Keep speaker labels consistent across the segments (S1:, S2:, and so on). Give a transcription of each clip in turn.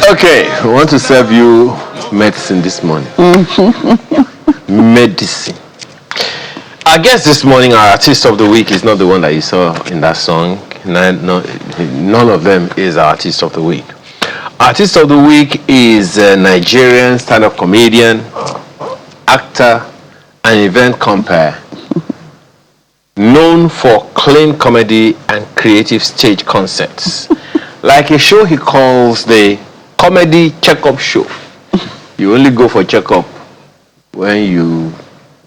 S1: Okay, we want to serve you medicine this morning. Medicine. I guess this morning our artist of the week is not the one that you saw in that song. None of them is our artist of the week. Artist of the week is a Nigerian stand-up comedian, actor, and event compere, known for clean comedy and creative stage concepts. Like a show he calls the Comedy Checkup Show. You only go for checkup when you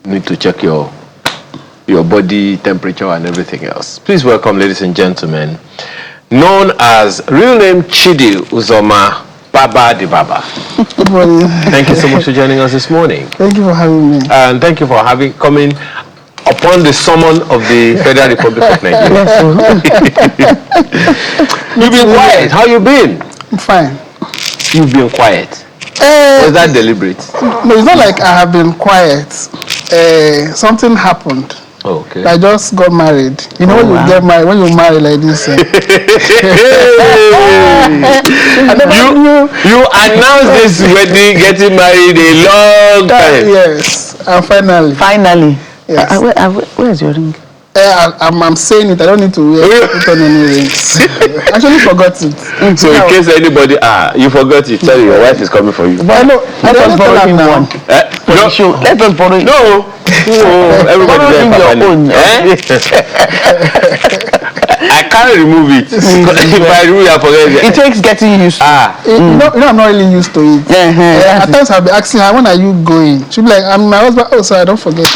S1: need to check your body temperature and everything else. Please welcome, ladies and gentlemen, known as real name Chidi Uzoma Baba Deaba.
S2: Good morning.
S1: Thank you so much for joining us this morning.
S2: Thank you for having me.
S1: And thank you for coming upon the summon of the Federal Republic of Nigeria. You've been quiet. How you been?
S2: I'm fine.
S1: You've been quiet. Was that deliberate?
S2: No, it's not like I have been quiet. Something happened.
S1: Oh, okay.
S2: I just got married. You know, when you get married, when you marry like this.
S1: You announced this wedding, getting married a long time.
S2: Yes, and finally. Yes.
S3: Where's your ring?
S2: I'm saying it. I don't need to put on any rings. I actually forgot it.
S1: So in case anybody, you forgot it, tell your wife is coming for you.
S2: But no,
S3: let us borrow him one.
S1: No,
S3: let us borrow him.
S1: No, everybody there your own. I can't remove it. If I remove it, I forget it.
S3: It takes getting used to.
S2: You know, I'm not really used to it. At times I'll be asking her, when are you going? She'll be like, I'm my husband. Oh, sorry, I don't forget.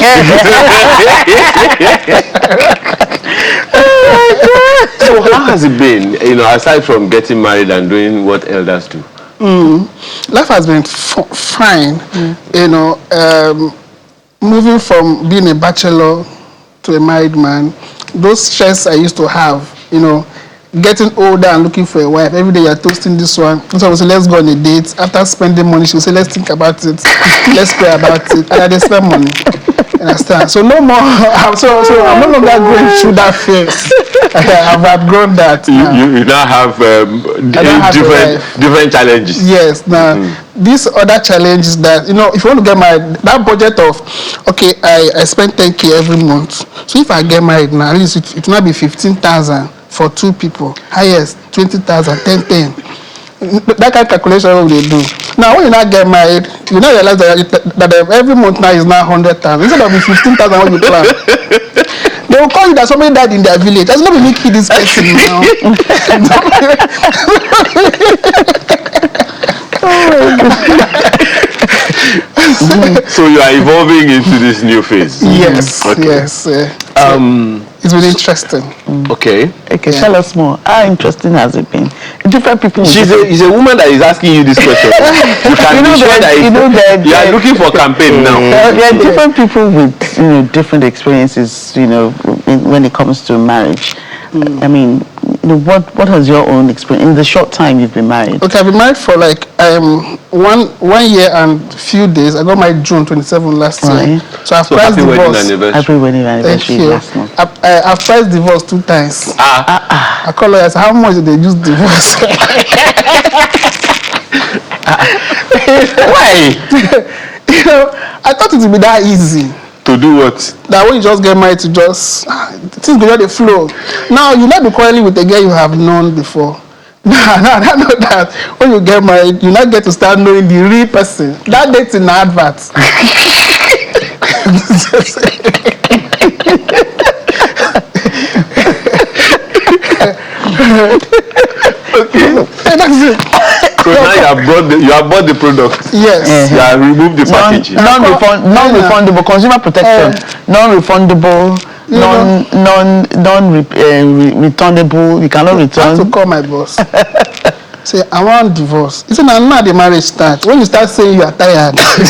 S1: So how has it been, aside from getting married and doing what elders do?
S2: Life has been fine. Moving from being a bachelor to a married man, those stress I used to have, getting older and looking for a wife. Every day you're toasting this one. So I will say, let's go on a date. After spending money, she will say, let's think about it. Let's pray about it. And they spend money. Understand? So no more. So I'm no longer going through that phase. I've outgrown that.
S1: You now have different challenges.
S2: Yes. Now, these other challenges that, if you want to get married, that budget of, okay, I spend 10K every month. So if I get married now, at least it will not be 15,000 for 2 people. Highest, 20,000, 10. That kind of calculation what they do. Now, when you not get married, you now realize that every month now is now 100,000. Instead of the 15,000 what you plan. They will call you that somebody died in their village. That's not me kill this person now.
S1: So you are evolving into this new phase.
S2: Yes.
S1: Okay.
S2: Yes. It's been interesting.
S1: Okay.
S3: Tell us more. How interesting has it been? Different people.
S1: She's a woman that is asking you this question. You can be sure that you are looking for campaign now.
S3: There are different people with different experiences. When it comes to marriage. I mean, what has your own experience in the short time you've been married?
S2: Okay, I've been married for like 1 year and few days. I got married June 27 last year. So I've priced divorce.
S3: Happy wedding anniversary last month.
S2: I've priced divorce 2 times. I call lawyers. How much did they use divorce?
S1: Why?
S2: I thought it would be that easy.
S1: To do what?
S2: That when you just get married to things go down the flow. Now you not be quarreling with a girl you have known before. No, I know that when you get married, you not get to start knowing the real person. That date's in the advert.
S1: Okay.
S2: That's it.
S1: So now you have bought the product.
S2: Yes.
S1: You have removed the packaging.
S3: Non-refundable consumer protection. Non-refundable. Non-returnable. You cannot return.
S2: I have to call my boss. Say, I want divorce. He said, now the marriage starts. When you start saying you are tired. He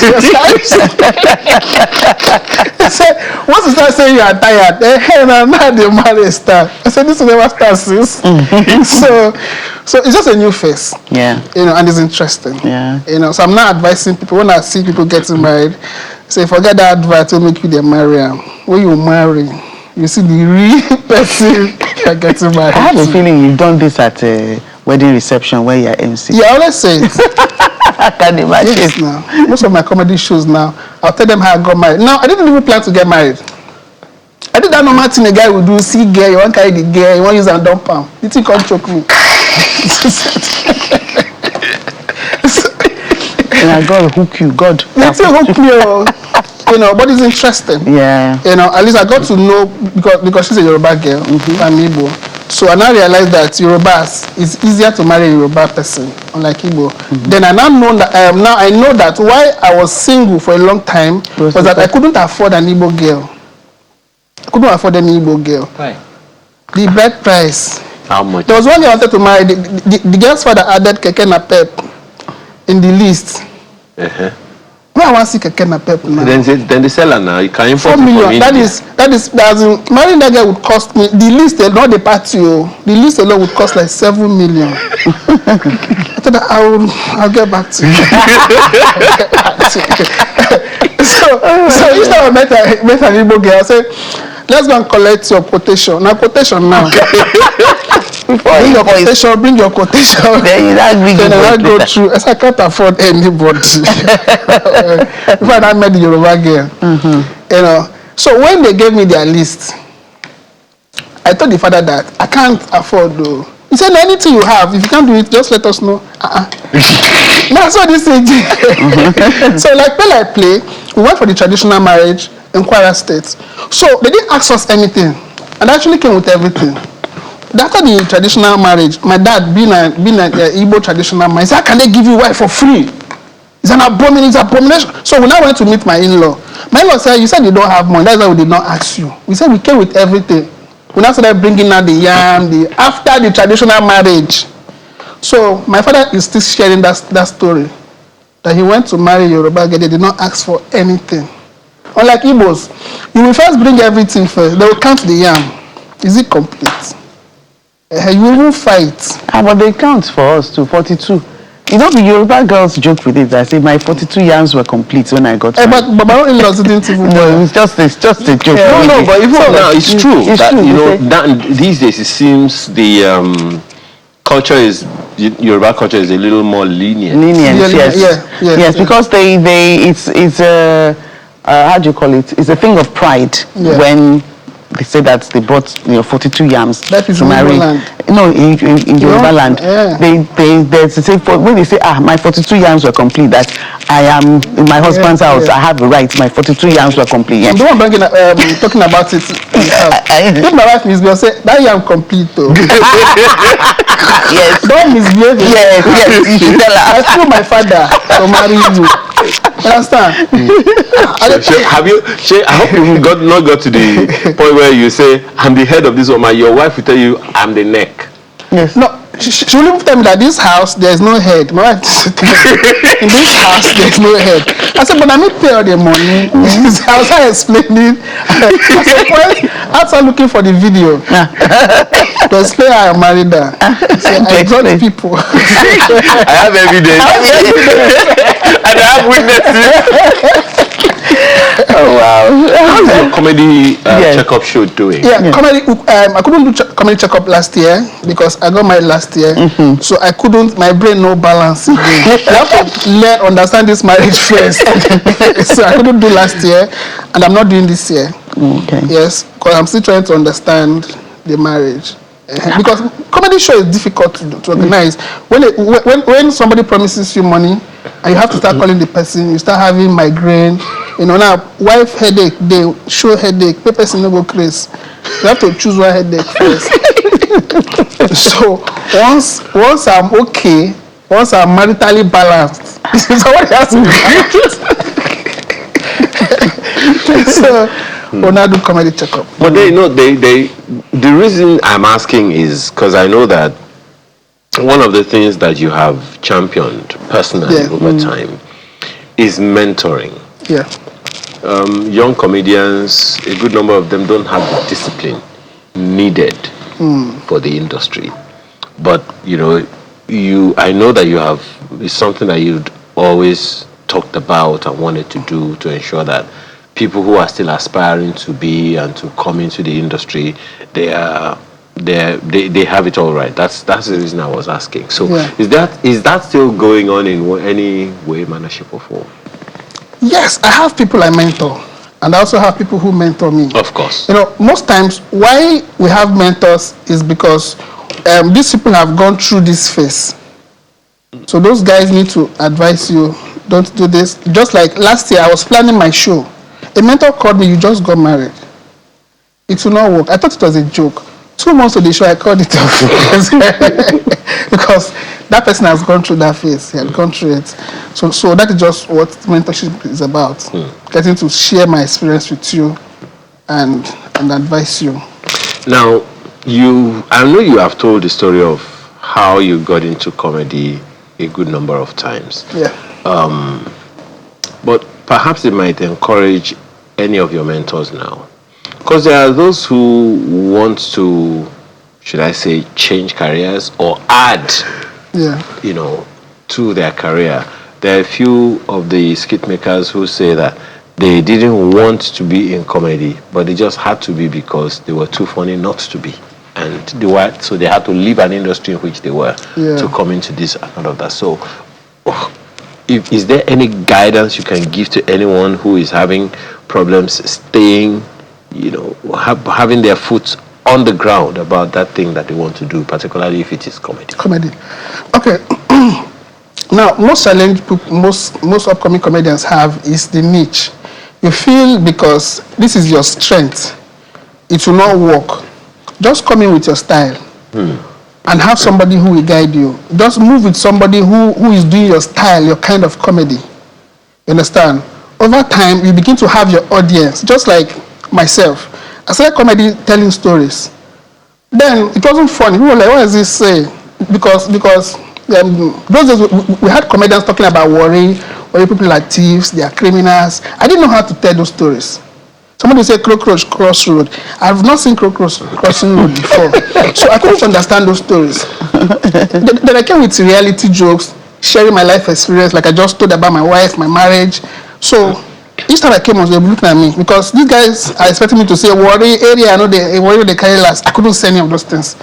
S2: said, once you start saying you are tired, now the marriage starts. I said, this will never start, sis. So it's just a new phase.
S3: Yeah.
S2: And it's interesting.
S3: Yeah.
S2: So I'm not advising people. When I see people getting married, say, forget that advice to make you the marry. When you marry, you see the real person you're getting married.
S3: I have a feeling you've done this at wedding reception where you're MC.
S2: Yeah, I always say it.
S3: I can imagine.
S2: Yes, now. Most of my comedy shows now, I'll tell them how I got married. Now, I didn't even plan to get married. I did that normal thing a guy would do, see girl, you want to carry the girl, you want to use and dump am. You think can't choke me.
S3: And I God hook you, God.
S2: You think hook me, you know, but it's interesting.
S3: Yeah.
S2: You know, at least I got to know, because she's a Yoruba girl, I'm Igbo. So I now realized that Yorubas, it's easier to marry a Yoruba person, unlike Igbo. Then I now know that, now I know that why I was single for a long time was that I couldn't afford an Igbo girl. I couldn't afford any Igbo girl.
S1: Why?
S2: The bride price.
S1: How much?
S2: There was one girl I wanted to marry. The girl's father added keke na pep in the list. Where I want to see keke na pep now?
S1: Then the seller now, you can import
S2: 4 million. That is marrying that girl would cost me, the list alone, not the party, the list alone would cost like 7 million. I thought that I'll get back to you. So instead of met an Igbo girl, I said, let's go and collect your quotation. Now quotation now. Bring your quotation.
S3: Then
S2: I go through. I said, I can't afford anybody. Before I met the Yoruba girl. You know. So when they gave me their list, I told the father that I can't afford though. He said, anything you have, if you can't do it, just let us know. That's what this is. So like play, we went for the traditional marriage in Kwara State. So they didn't ask us anything. And they actually came with everything. After the traditional marriage, my dad, being an Igbo traditional man, he said, how can they give you wife for free? It's an abomination. So we now went to meet my in-law. My in-law said, you said you don't have money. That's why we did not ask you. We said we came with everything. We now started bringing out the yam, after the traditional marriage. So my father is still sharing that story. That he went to marry Yoruba girl, they did not ask for anything. Unlike Igbos, you will first bring everything first. They will count the yam. Is it complete? You will fight.
S3: But they count for us too, 42. You know, the Yoruba girls joke with it. I say my 42 yams were complete when I got married.
S2: But my own in-laws didn't even
S3: No, it's just a joke.
S1: Yeah. No, but even now it's true.
S3: It's
S1: that,
S3: true.
S1: You know, these days it seems the culture is, Yoruba culture is a little more lenient.
S3: Yes, because it's how do you call it? It's a thing of pride when they say that they brought 42 yams
S2: that is
S3: to marry. No, in Yoruba land, they say when they say my 42 yams were complete, that I am in my husband's house, I have a right. My 42 yams were complete. Yes.
S2: Don't talking about it. If my wife misbehaves, say that yam complete though.
S3: Yes.
S2: Don't misbehave.
S3: Yes. You should tell her.
S2: I feel my father to marry you. Understand?
S1: I hope you not got to the point where you say, I'm the head of this woman. Your wife will tell you, I'm the neck.
S2: Yes. No, she will tell me that this house, there's no head. My wife in this house, there's no head. I said, but I need to pay all the money. I was explaining. After looking for the video, to explain how I married her. So I brought people.
S1: I have evidence. And I have witnesses.
S3: Oh wow!
S1: How's your comedy checkup show doing?
S2: Comedy. I couldn't do comedy checkup last year because I got married last year. So I couldn't. My brain no balance again. You have to understand this marriage first. So I couldn't do last year, and I'm not doing this year.
S3: Okay.
S2: Yes, because I'm still trying to understand the marriage. Because comedy show is difficult to organize. When somebody promises you money and you have to start calling the person, you start having migraine. Now wife headache, they show headache, pay person no go crazy. You have to choose one headache first. So once I'm okay, once I'm maritally balanced, somebody has to be so we'll now do comedy checkup.
S1: But the reason I'm asking is because I know that one of the things that you have championed personally over time is mentoring.
S2: Yeah.
S1: Young comedians, a good number of them don't have the discipline needed for the industry. But I know that you have, it's something that you'd always talked about and wanted to do to ensure that people who are still aspiring to be and to come into the industry, they are they have it all right. That's the reason I was asking. So
S2: Yeah.
S1: is that still going on in any way, manner, shape, or form?
S2: Yes, I have people I mentor, and I also have people who mentor me.
S1: Of course.
S2: Most times why we have mentors is because these people have gone through this phase. So those guys need to advise you, don't do this. Just like last year, I was planning my show. A mentor called me, you just got married. It will not work. I thought it was a joke. 2 months of the show, I called it off. Because that person has gone through that phase. He had gone through it. So that is just what mentorship is about. Getting to share my experience with you and advise you.
S1: Now, I know you have told the story of how you got into comedy a good number of times.
S2: Yeah.
S1: But perhaps it might encourage any of your mentors now. Because there are those who want to, should I say, change careers or add, to their career. There are a few of the skit makers who say that they didn't want to be in comedy, but they just had to be because they were too funny not to be. And so they had to leave an industry in which they were to come into this and all of that. So is there any guidance you can give to anyone who is having problems staying, having their foot on the ground about that thing that they want to do, particularly if it is comedy?
S2: Comedy. Okay. Now, most challenge most upcoming comedians have is the niche. You feel because this is your strength, it will not work. Just come in with your style and have somebody who will guide you. Just move with somebody who is doing your style, your kind of comedy. You understand? Over time, you begin to have your audience. Just like myself, I started comedy telling stories. Then it wasn't funny. People were like, what does this say? Because those days we had comedians talking about worry people are thieves, they are criminals. I didn't know how to tell those stories. Somebody would say cockroach crossroad. I've not seen cockroach crossing road before. So I couldn't understand those stories. Then I came with reality jokes, sharing my life experience, like I just told about my wife, my marriage. So each time I came on, they were looking at me because these guys are expecting me to say worry area, I know they carry last. I couldn't say any of those things.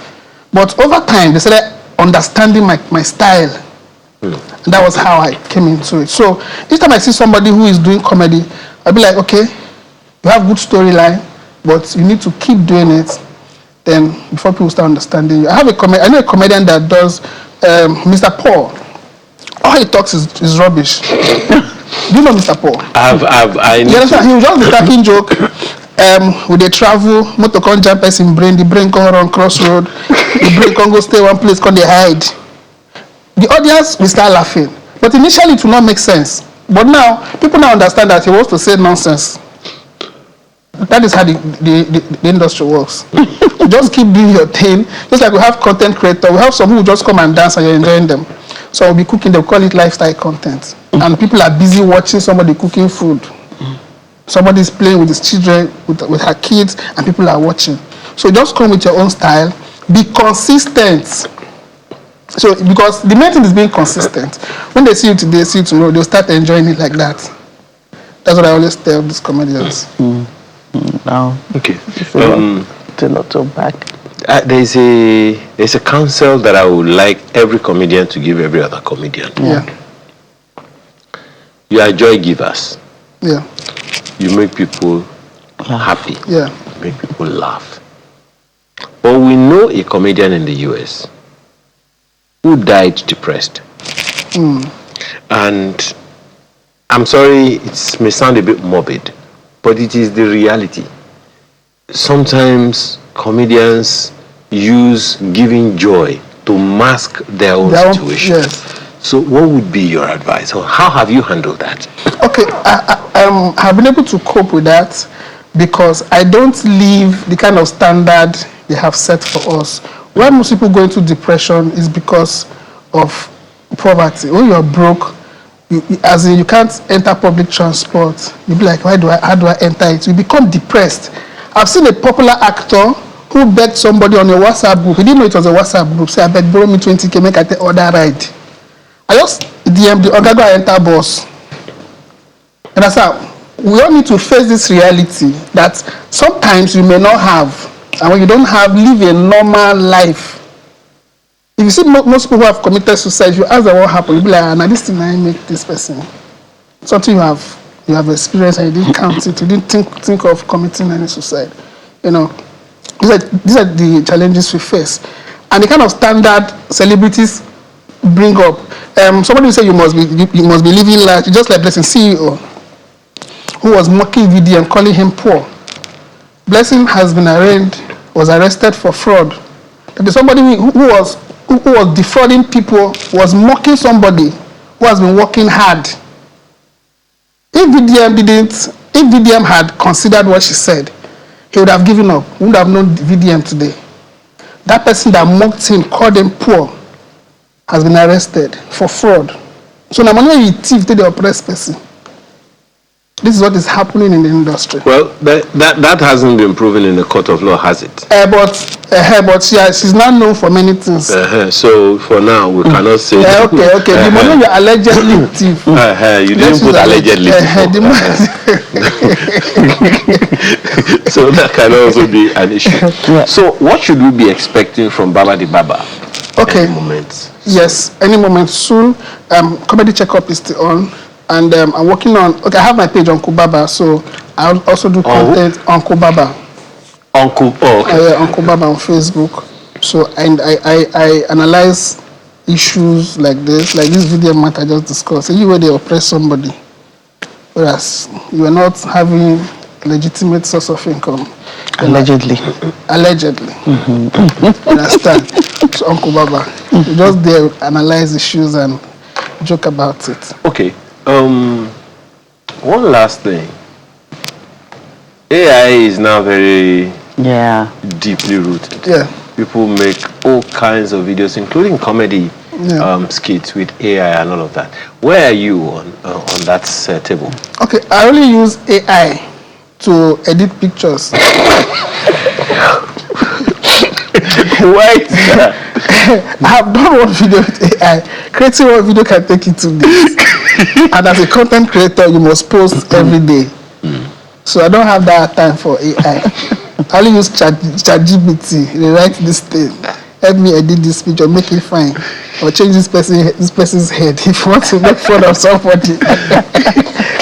S2: But over time, they started understanding my style. And that was how I came into it. So each time I see somebody who is doing comedy, I'll be like, okay, you have good storyline, but you need to keep doing it. Then before people start understanding you, I know a comedian that does Mr. Paul. All he talks is rubbish. Do you know Mr. Paul?
S1: I
S2: You understand? He will just be talking joke. When they travel, motor can jump person brain, the brain can run crossroad, the brain can go stay one place, can they hide. The audience will start laughing. But initially it will not make sense. But now, people now understand that he wants to say nonsense. That is how the industry works. You just keep doing your thing. Just like we have content creators, we have some who just come and dance and you're enjoying them. So we'll be cooking, they'll call it lifestyle content. And people are busy watching somebody cooking food. Somebody's playing with his children, with her kids, and people are watching. So just come with your own style. Be consistent. So, because the main thing is being consistent. When they see you today, see you tomorrow, they'll start enjoying it like that. That's what I always tell these comedians.
S3: Now,
S1: okay.
S3: It's a lot to back.
S1: There's a counsel that I would like every comedian to give every other comedian.
S2: Yeah.
S1: You are joy givers.
S2: Yeah.
S1: You make people happy.
S2: Yeah.
S1: You make people laugh. But we know a comedian in the US who died depressed. And I'm sorry, it may sound a bit morbid, but it is the reality. Sometimes comedians use giving joy to mask their own situation.
S2: Yes.
S1: So what would be your advice? Or how have you handled that?
S2: Okay, I have been able to cope with that because I don't live the kind of standard they have set for us. Why most people go into depression is because of poverty. When you're broke, as in you can't enter public transport, you'll be like, how do I enter it? You become depressed. I've seen a popular actor who begged somebody on a WhatsApp group. He didn't know it was a WhatsApp group. Say, I beg, borrow me 20K, make I take other ride. I just DM the Ogago enter bus. And that's how we all need to face this reality that sometimes you may not have, And when you don't live a normal life. If you see most people who have committed suicide, you ask them what happened, you'll be like, nah, this thing I make this person. Something you have experienced and you didn't count it, you didn't think of committing any suicide. You know, these are the challenges we face. And the kind of standard celebrities bring up. Somebody will say you must be living large, just like Blessing CEO, who was mocking VD and calling him poor. Blessing was arrested for fraud. That is somebody who was defrauding people, was mocking somebody who has been working hard. If VDM had considered what she said, he would have given up. He would have known VDM today. That person that mocked him, called him poor, has been arrested for fraud. So now when you thief to the oppressed person, this is what is happening in the industry.
S1: Well, that hasn't been proven in the court of law, has it?
S2: But she's not known for many things.
S1: So for now, we cannot say.
S2: Okay. The money you allegedly thief.
S1: You didn't put allegedly. So that can also be an issue.
S2: Yeah.
S1: So what should we be expecting from Baba Deaba?
S2: Okay.
S1: Any moment.
S2: Yes, any moment soon. Comedy checkup is still on. And I'm working on, I have my page on Uncle Baba, so I'll also do content on Uncle Baba.
S1: Uncle
S2: Baba on Facebook. So, and I analyze issues like this video matter I just discussed. So you where they oppress somebody, whereas you are not having legitimate source of income.
S3: Allegedly.
S2: Mm-hmm. Understand? So Uncle Baba, you just there analyze issues and joke about it.
S1: Okay. One last thing. AI is now very deeply rooted.
S2: Yeah.
S1: People make all kinds of videos, including comedy skits with AI and all of that. Where are you on that table? Okay,
S2: I only use AI to edit pictures.
S1: Why?
S2: I have done one video with AI. Creating one video can take you 2 days. And as a content creator, you must post every day. So I don't have that time for AI. I only use ChatGPT. They write this thing. Help me edit this picture, make it fine. Or change this person's head if you want to make fun of somebody.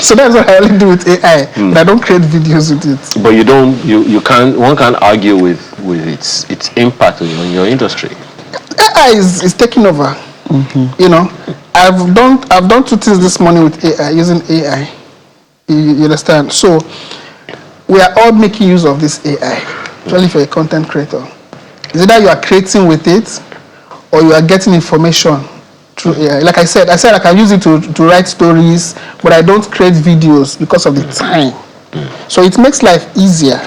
S2: So that's what I only do with AI. But I don't create videos with it.
S1: But one can't argue with its impact on your industry.
S2: AI is taking over. Mm-hmm. You know, I've done 2 things this morning with AI, using AI. You understand? So we are all making use of this AI, especially for a content creator. Is either you are creating with it or you are getting information through AI. Like I said I can use it to write stories, but I don't create videos because of the time. So it makes life easier.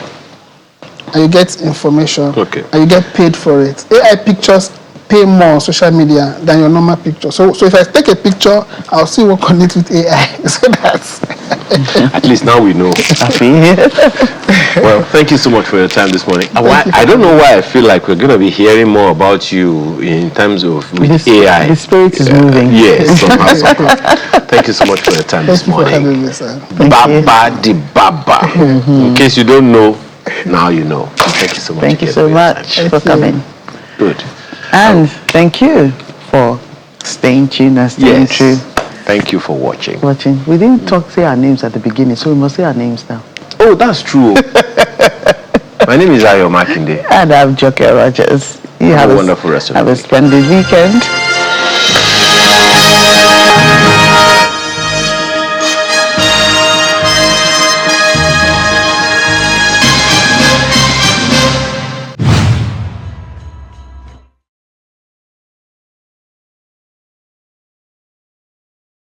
S2: And you get information.
S1: Okay.
S2: And you get paid for it. AI pictures pay more on social media than your normal picture. So if I take a picture, I'll still work on it with AI. So that's
S1: at least now we know. Well, thank you so much for your time this morning. I don't know why I feel like we're going to be hearing more about you in terms of with AI.
S3: The spirit is moving.
S1: Yes, somehow. Thank you so much for your time this morning.
S2: Thank you for having me, sir.
S1: Baba Deaba. In case you don't know, now you know. Thank you so much.
S3: Thank you so much for coming.
S1: Good.
S3: And thank you for staying tuned and staying true.
S1: Thank you for watching.
S3: We didn't say our names at the beginning, so we must say our names now.
S1: Oh, that's true. My name is Ayo Makinde.
S3: And I'm Joke Rogers. You
S1: have a wonderful rest of the week.
S3: Have a splendid weekend.